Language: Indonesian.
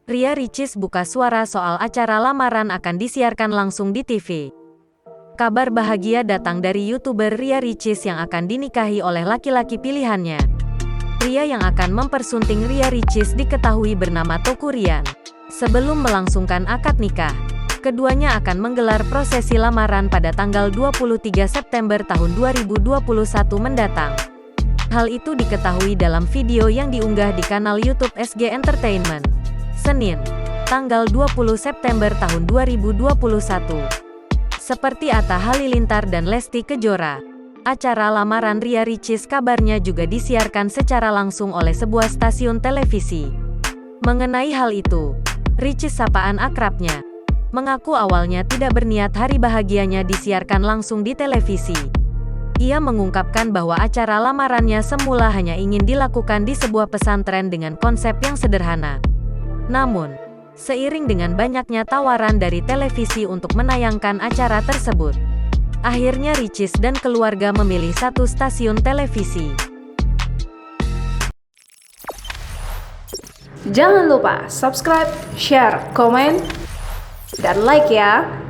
Ria Ricis buka suara soal acara lamaran akan disiarkan langsung di TV. Kabar bahagia datang dari YouTuber Ria Ricis yang akan dinikahi oleh laki-laki pilihannya. Pria yang akan mempersunting Ria Ricis diketahui bernama Teuku Ryan. Sebelum melangsungkan akad nikah, keduanya akan menggelar prosesi lamaran pada tanggal 23 September tahun 2021 mendatang. Hal itu diketahui dalam video yang diunggah di kanal YouTube SG Entertainment. Senin, tanggal 20 September tahun 2021. Seperti Atta Halilintar dan Lesti Kejora, acara lamaran Ria Ricis kabarnya juga disiarkan secara langsung oleh sebuah stasiun televisi. Mengenai hal itu, Ricis sapaan akrabnya mengaku awalnya tidak berniat hari bahagianya disiarkan langsung di televisi. Ia mengungkapkan bahwa acara lamarannya semula hanya ingin dilakukan di sebuah pesantren dengan konsep yang sederhana. Namun, seiring dengan banyaknya tawaran dari televisi untuk menayangkan acara tersebut, akhirnya Ricis dan keluarga memilih satu stasiun televisi. Jangan lupa subscribe, share, komen, dan like ya!